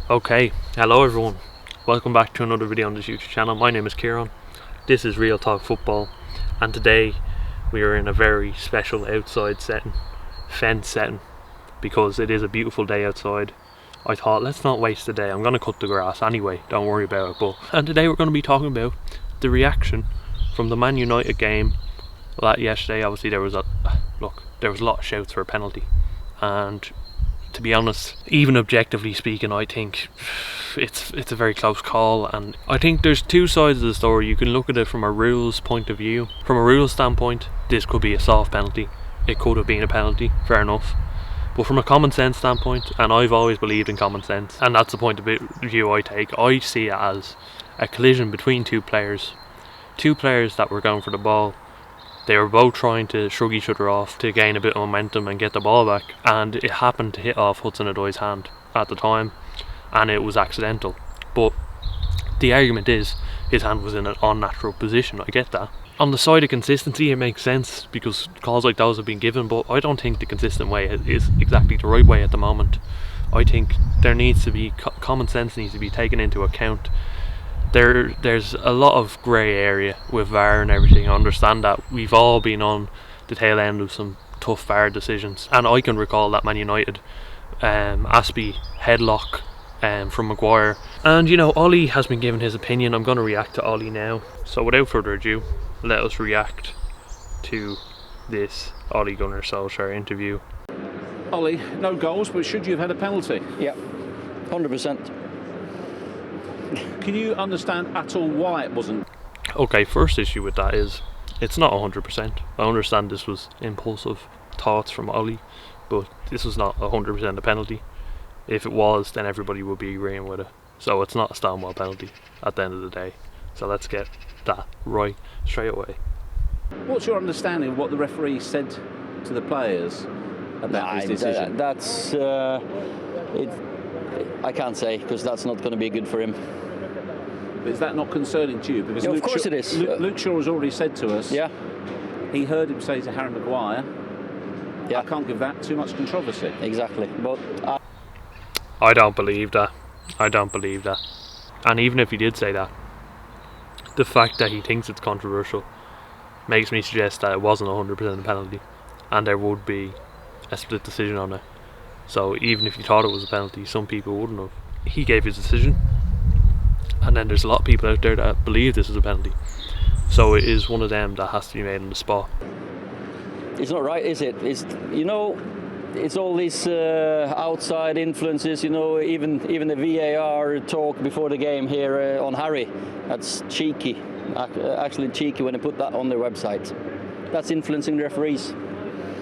Okay, hello everyone. Welcome back to another video on this YouTube channel. My name is Kieran. This is Real Talk Football, and today we are in a very special outside setting, fence setting, because it is a beautiful day outside. I thought, let's not waste the day. I'm going to cut the grass anyway, don't worry about it. And today we're going to be talking about the reaction from the Man United game. Well, yesterday, obviously there was a lot of shouts for a penalty, and to be honest, even objectively speaking, I think it's a very close call, and I think there's two sides of the story. You can look at it from a rules point of view. From a rules standpoint, this could be a soft penalty. It could have been a penalty, fair enough. But from a common sense standpoint, and I've always believed in common sense, and that's the point of view I take, I see it as a collision between two players that were going for the ball. They were both trying to shrug each other off to gain a bit of momentum and get the ball back, and it happened to hit off Hudson-Odoi's hand at the time, and it was accidental. But the argument is his hand was in an unnatural position. I get that. On the side of consistency, it makes sense because calls like those have been given, but I don't think the consistent way is exactly the right way at the moment. I think there needs to be common sense needs to be taken into account. There's a lot of grey area with VAR and everything. I understand that. We've all been on the tail end of some tough VAR decisions, and I can recall that Man United Aspie headlock from Maguire. And you know, Ole has been given his opinion. I'm going to react to Ole now. So without further ado, let us react to this Ole Gunnar Solskjaer interview. Ole, no goals, but should you have had a penalty? Yeah, 100%. Can you understand at all why it wasn't? Okay, first issue with that is it's not 100%. I understand this was impulsive thoughts from Ole, but this was not 100% a penalty. If it was, then everybody would be agreeing with it. So it's not a Stonewall penalty at the end of the day. So let's get that right straight away. What's your understanding of what the referee said to the players about his decision? That's I can't say, because that's not going to be good for him. Is that not concerning to you? Because Yeah, of course it is. Luke Shaw has already said to us, Yeah, he heard him say to Harry Maguire, yeah, I can't give that too much controversy. exactly. But I don't believe that. I don't believe that. And even if he did say that, the fact that he thinks it's controversial makes me suggest that it wasn't 100% a penalty, and there would be a split decision on it. So even if you thought it was a penalty, some people wouldn't have. He gave his decision, and then there's a lot of people out there that believe this is a penalty. So it is one of them that has to be made on the spot. it's not right, is it? It's all these outside influences. Even the VAR talk before the game here on Harry. That's cheeky. Actually cheeky when they put that on their website. That's influencing the referees.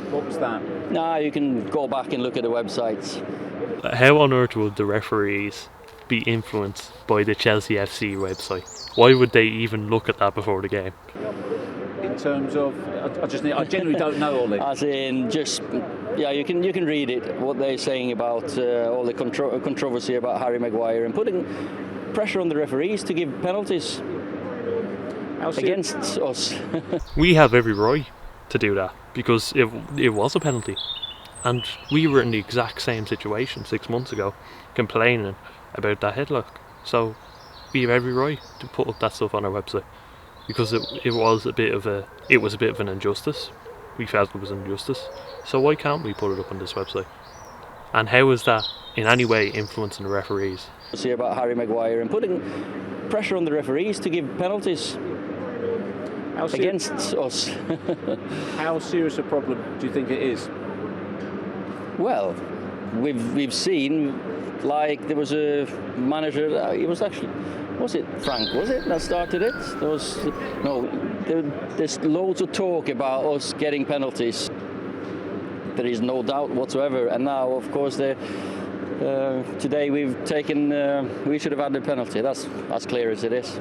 What was that? Nah, you can go back and look at the websites. How on earth would the referees be influenced by the Chelsea FC website? Why would they even look at that before the game? In terms of, I genuinely don't know, Ole. As in, you can read it, what they're saying about all the controversy about Harry Maguire and putting pressure on the referees to give penalties against us. We have every right to do that because it was a penalty, and we were in the exact same situation 6 months ago, complaining about that headlock. So we have every right to put up that stuff on our website because it was a bit of an injustice. We felt it was an injustice. So why can't we put it up on this website? And how is that in any way influencing the referees? See about Harry Maguire and putting pressure on the referees to give penalties against us. How serious a problem do you think it is? Well, we've seen, like, there was a manager. Was it Frank? Was it that started it? There's loads of talk about us getting penalties. There is no doubt whatsoever. And now, of course, today we've taken. We should have had the penalty. That's as clear as it is.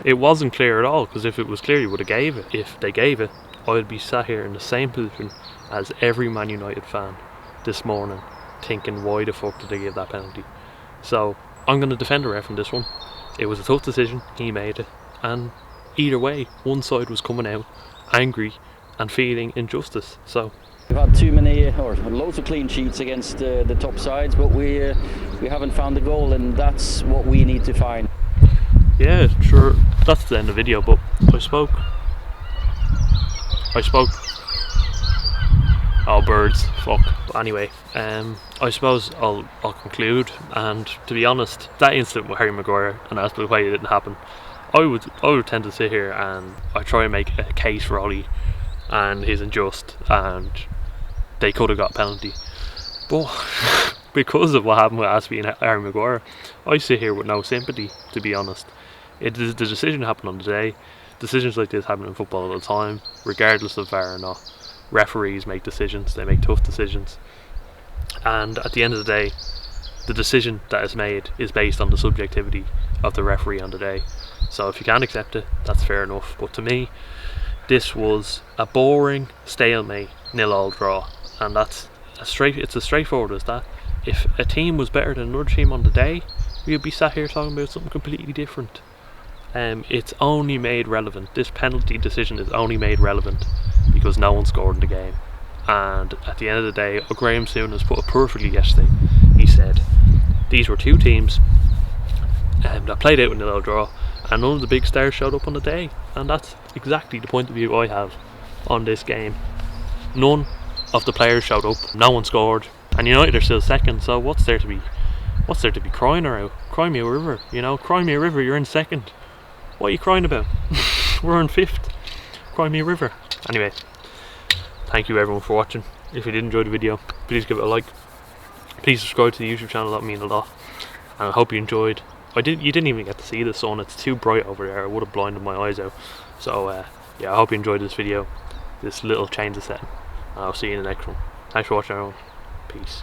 It wasn't clear at all, because if it was clear, you would have gave it. If they gave it, I would be sat here in the same position as every Man United fan this morning, thinking, why the fuck did they give that penalty? So I'm going to defend the ref in this one. It was a tough decision, he made it, and either way, one side was coming out angry and feeling injustice. So We've had too many or loads of clean sheets against the top sides, but we We haven't found the goal, and that's what we need to find. Yeah, sure. That's the end of the video. But I spoke. Oh, birds. Fuck. But anyway, I suppose I'll conclude. And to be honest, that incident with Harry Maguire and as to why it didn't happen, I would tend to sit here and I try and make a case for Ole and he's unjust and they could have got a penalty. But because of what happened with Aspie and Harry Maguire, I sit here with no sympathy, to be honest. The decision happened on the day. Decisions like this happen in football all the time, regardless of VAR or not. Referees make decisions, they make tough decisions. And at the end of the day, the decision that is made is based on the subjectivity of the referee on the day. So if you can't accept it, that's fair enough. But to me, this was a boring stalemate 0-0 draw, and it's as straightforward as that. If a team was better than another team on the day, we would be sat here talking about something completely different. It's only made relevant. This penalty decision is only made relevant because no one scored in the game. And at the end of the day, Graham Souness put it perfectly yesterday. He said these were two teams that played out in a 0-0 draw, and none of the big stars showed up on the day. And that's exactly the point of view I have on this game. None of the players showed up, no one scored, and United are still second. So what's there to be crying about? Cry me a river, cry me a river. You're in second. What are you crying about? We're in fifth. Cry me a river. Anyway, thank you everyone for watching. If you did enjoy the video, please give it a like. Please subscribe to the YouTube channel, that would mean a lot. And I hope you enjoyed. You didn't even get to see the sun, it's too bright over there, it would have blinded my eyes out. So yeah, I hope you enjoyed this video, this little change of setting. I'll see you in the next one. Thanks for watching everyone. Peace.